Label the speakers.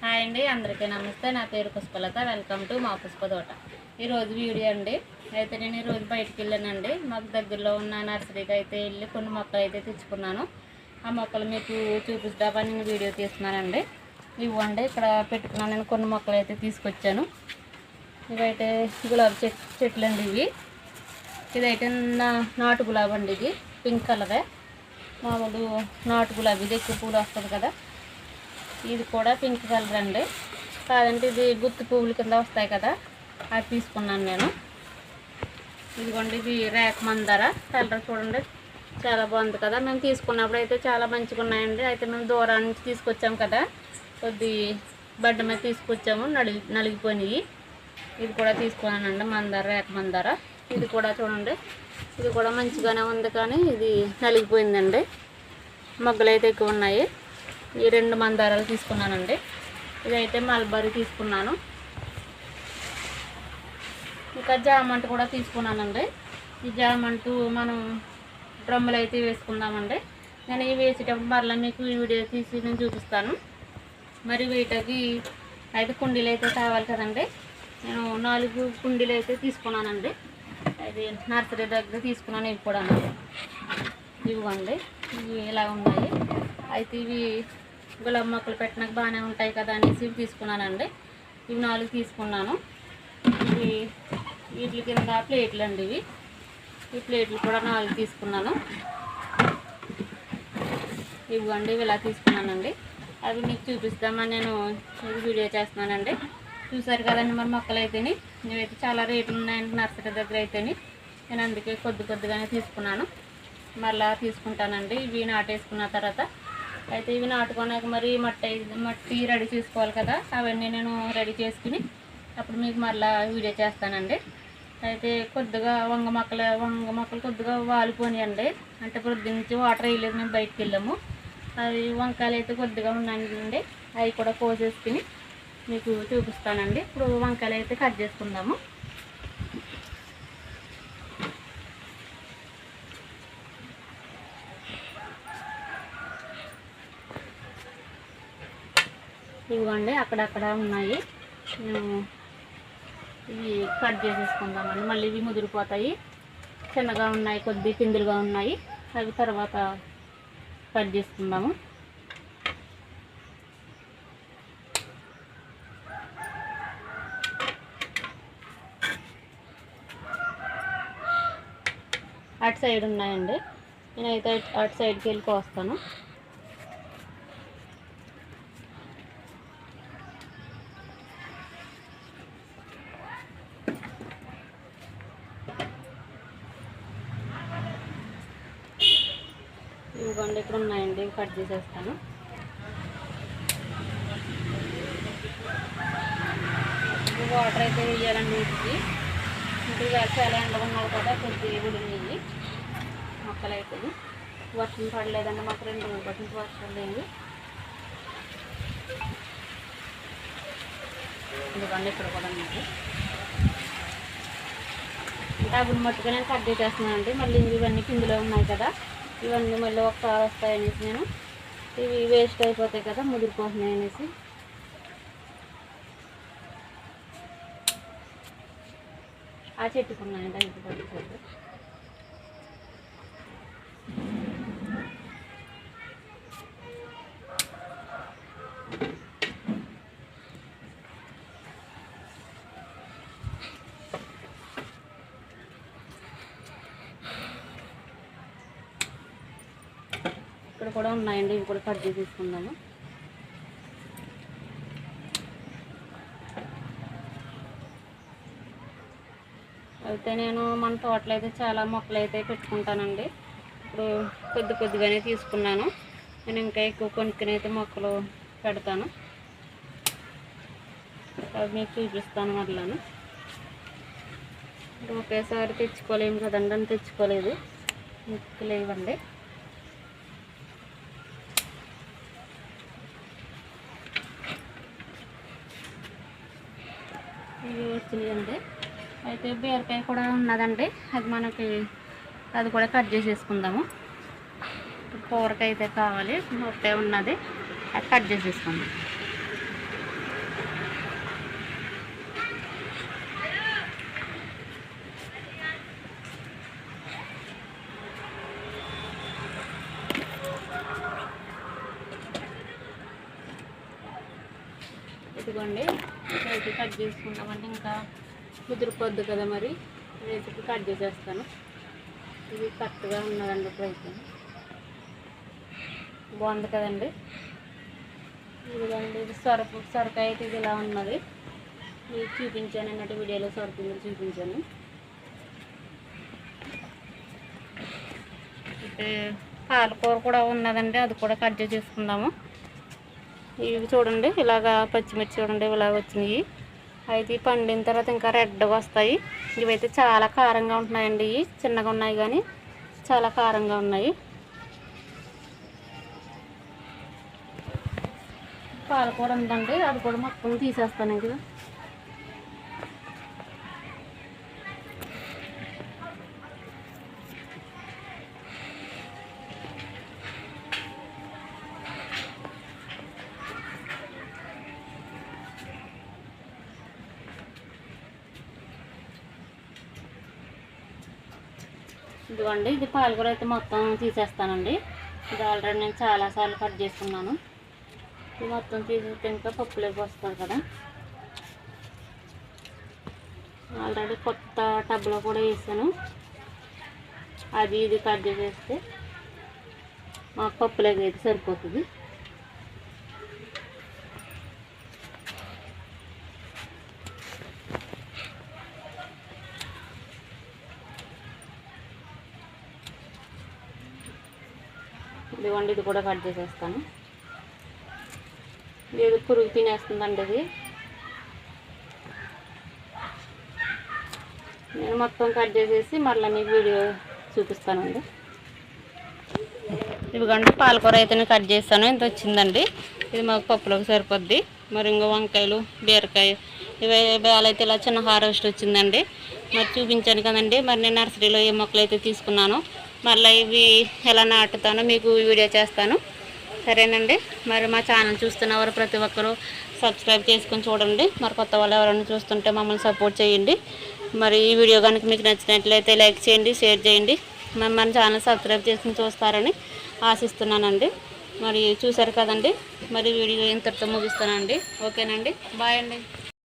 Speaker 1: Hi అండి, అందరికీ నమస్తే. నా పేరు పుష్పలత. వెల్కమ్ టు మా పుష్ప తోట. ఈరోజు వీడియో అండి. అయితే నేను ఈరోజు బయటికి వెళ్ళానండి. మాకు దగ్గరలో ఉన్న నర్సరీకి అయితే వెళ్ళి కొన్ని మొక్కలు అయితే తెచ్చుకున్నాను. ఆ మొక్కలు మీకు చూపిస్తామని నేను వీడియో తీస్తున్నానండి. ఇవ్వండి, ఇక్కడ పెట్టుకున్నాను. నేను కొన్ని మొక్కలు అయితే తీసుకొచ్చాను. ఇవైతే గులాబీ చెట్లు అండి. ఇదైతే నాటు గులాబీ అండి. ఇది పింక్ కలరే, మామూలు నాటు గులాబీ. ఇది ఎక్కువ పూలు వస్తుంది కదా. ఇది కూడా పింక్ కలర్ అండి. కాదంటే ఇది గుత్తి పువ్వుల కింద వస్తాయి కదా, అది తీసుకున్నాను నేను. ఇదిగోండి, ఇది రేఖ మందార కలర్ చూడండి, చాలా బాగుంది కదా. మేము తీసుకున్నప్పుడు అయితే చాలా మంచిగా ఉన్నాయండి. అయితే మేము దూరం నుంచి తీసుకొచ్చాము కదా, కొద్ది బడ్డ మీద తీసుకొచ్చాము, నలిగిపోయినాయి. ఇది కూడా తీసుకున్నానండి, మందార, రేఖ మందార. ఇది కూడా చూడండి, ఇది కూడా మంచిగానే ఉంది, కానీ ఇది నలిగిపోయిందండి. మొగ్గలు అయితే ఎక్కువ ఉన్నాయి. ఈ రెండు మందారాలు తీసుకున్నానండి. ఇదైతే మల్బరీ తీసుకున్నాను. ఇంకా జామంటు కూడా తీసుకున్నానండి. ఈ జామంటు మనం డ్రమ్ములు అయితే వేసుకుందామండి. నేను ఇవి వేసేటప్పుడు మరలా మీకు ఈ వీడియో తీసి నేను చూపిస్తాను. మరి వీటికి అయితే కుండీలు అయితే కావాలి కదండి. నేను 4 కుండీలు అయితే తీసుకున్నానండి. అది నర్సరీ దగ్గర తీసుకున్నాను. ఇవి కూడా ఇవ్వండి, ఇవి ఇలా ఉన్నాయి. అయితే ఇవి గులాబీ మొక్కలు పెట్టినాక బాగానే ఉంటాయి కదా అనేసి ఇవి తీసుకున్నానండి. ఇవి 4 తీసుకున్నాను. ఇవి వీటి కింద ప్లేట్లు అండి. ఈ ప్లేట్లు కూడా 4 తీసుకున్నాను. ఇవ్వండి, ఇవి ఇలా తీసుకున్నానండి. అవి మీకు చూపిస్తామని నేను ఇది వీడియో చేస్తున్నానండి. చూసారు కదండి మరి మొక్కలు అయితేని. ఇవైతే చాలా రేట్లు ఉన్నాయండి నర్సరీ దగ్గర అయితేని. నేను అందుకే కొద్దిగానే తీసుకున్నాను. మళ్ళీ తీసుకుంటానండి. ఇవి నాటేసుకున్న తర్వాత అయితే ఇవి నాటుకున్నాక మరి మట్టి రెడీ చేసుకోవాలి కదా. అవన్నీ నేను రెడీ చేసుకుని అప్పుడు మీకు మళ్ళీ వీడియో చేస్తానండి. అయితే కొద్దిగా వంగ మొక్కలు కొద్దిగా వాలిపోయాయండి. అంటే పొద్దు నుంచి వాటర్ వేయలేదు, మేము బయటికి వెళ్ళాము. అవి వంకాయలు అయితే కొద్దిగా ఉన్నాయండి. అవి కూడా కోసేసుకుని మీకు చూపిస్తానండి. ఇప్పుడు వంకాయలు అయితే కట్ చేసుకుందాము. ఇవ్వండి, అక్కడక్కడ ఉన్నాయి. ఇవి కట్ చేసేసుకుందామండి. మళ్ళీ ఇవి ముదిరిపోతాయి. చిన్నగా ఉన్నాయి, కొద్ది పిందులుగా ఉన్నాయి. అవి తర్వాత కట్ చేసుకుందాము. అటు సైడ్ ఉన్నాయండి. నేనైతే అటు సైడ్కి వెళ్ళి కోస్తాను. ఇవ్వండి, ఇక్కడ ఉన్నాయండి, ఇవి కట్ చేసేస్తాను. వాటర్ అయితే వేయాలండి వీటికి. ఇంటికి చాలా ఎండగా ఉన్నాయి కదా, కొద్దిగా ఉడిగినాయి మొక్కలు అయితే. వర్షం పడలేదండి మాకు, 2 రోజుల పాటు వర్షం లేదు. ఎందుకంటే ఇక్కడ కూడా ఉన్నాయి. అంటే అవి మట్టుగా నేను కట్ చేసేస్తున్నానండి. మళ్ళీ ఇవన్నీ కిందలో ఉన్నాయి కదా, ఇవన్నీ మళ్ళీ ఒకసారి వస్తాయి అనేసి నేను ఇవి వేస్ట్ అయిపోతాయి కదా, ముదిరిపోతున్నాయి అనేసి. ఆ చెట్టుకున్నాయండి ఇంటి చెట్టు. ఇక్కడ కూడా ఉన్నాయండి, ఇవి కూడా కట్ చేసి తీసుకుందాము. అయితే నేను మన తోటలో అయితే చాలా మొక్కలు అయితే పెట్టుకుంటానండి. ఇప్పుడు కొద్దిగానే తీసుకున్నాను. నేను ఇంకా ఎక్కువ కొనుక్కుని అయితే మొక్కలు పెడతాను. అవి మీకు చూపిస్తాను మళ్ళీ. ఒకేసారి తెచ్చుకోలేము కదండి, అని తెచ్చుకోలేదు. ముక్కలు ఇవ్వండి. ఇవి వచ్చినాయండి. అయితే బీరకాయ కూడా ఉన్నదండి, అది కూడా కట్ చేసేసుకుందాము. కూరకాయ అయితే కావాలి, మొత్తం ఉన్నది, అది కట్ చేసేసుకుందాం. ఇదిగోండి రైతు కట్ చేసుకుంటామంటే ఇంకా కుదిరిపోద్దు కదా, మరి రైతుకి కట్ చేసేస్తాను. ఇది కరెక్ట్గా ఉన్నదండి. ఇప్పుడైతే బాగుంది కదండి. ఇదిగోండి ఇది సొరకాయ అయితే ఇది ఇలా ఉన్నది. మీకు చూపించాను అన్నట్టు వీడియోలో సొరకాయలు చూపించాను. అయితే పాలకూర కూడా ఉన్నదండి, అది కూడా కట్ చేసుకుందాము. ఇవి చూడండి ఇలాగా పచ్చిమిర్చి చూడండి ఇలాగ వచ్చినాయి. అయితే పండిన తర్వాత ఇంకా రెడ్గా వస్తాయి. ఇవైతే చాలా కారంగా ఉంటున్నాయండి. ఇవి చిన్నగా ఉన్నాయి కానీ చాలా కారంగా ఉన్నాయి. పాలకూర ఉందండి, అది కూడా మొత్తం తీసేస్తాను ఇంకా. ఇదిగోండి ఇది పాలకూర అయితే మొత్తం తీసేస్తానండి. ఇది ఆల్రెడీ నేను చాలాసార్లు కట్ చేసుకున్నాను. ఇది మొత్తం తీసేస్తే ఇంకా పప్పులోకి వస్తుంది కదా. ఆల్రెడీ కొత్త టబ్లో కూడా వేసాను. అది ఇది కట్ చేసేస్తే మాకు పప్పులోకి అయితే సరిపోతుంది. ఇదిగోండి ఇది కూడా కట్ చేసేస్తాను. ఇది పురుగు తినేస్తుందండి. ఇది నేను మొత్తం కట్ చేసేసి మళ్ళీ మీకు వీడియో చూపిస్తానండి. ఇదిగోండి పాలకూర అయితే నేను కట్ చేస్తాను, ఎంత వచ్చిందండి. ఇది మాకు పప్పులోకి సరిపోద్ది. మరి ఇంకో వంకాయలు బీరకాయ ఇవి అయితే ఇలా చిన్న హార్వెస్ట్ వచ్చిందండి. మరి చూపించాను కదండి. మరి నేను నర్సరీలో ఏ మొక్కలు అయితే తీసుకున్నానో మళ్ళీ ఇవి ఎలా నాటుతానో మీకు వీడియో చేస్తాను. సరేనండి. మరి మా ఛానల్ చూస్తున్నవారు ప్రతి ఒక్కరూ సబ్స్క్రైబ్ చేసుకొని చూడండి. మరి కొత్త వాళ్ళు ఎవరైనా చూస్తుంటే మమ్మల్ని సపోర్ట్ చేయండి. మరి ఈ వీడియో కనుక మీకు నచ్చినట్లయితే లైక్ చేయండి, షేర్ చేయండి. మరి మన ఛానల్ సబ్స్క్రైబ్ చేసుకుని చూస్తారని ఆశిస్తున్నానండి. మరి చూసారు కదండి. మరి వీడియో ఇంతటితో ముగిస్తానండి. ఓకేనండి, బాయ్ అండి.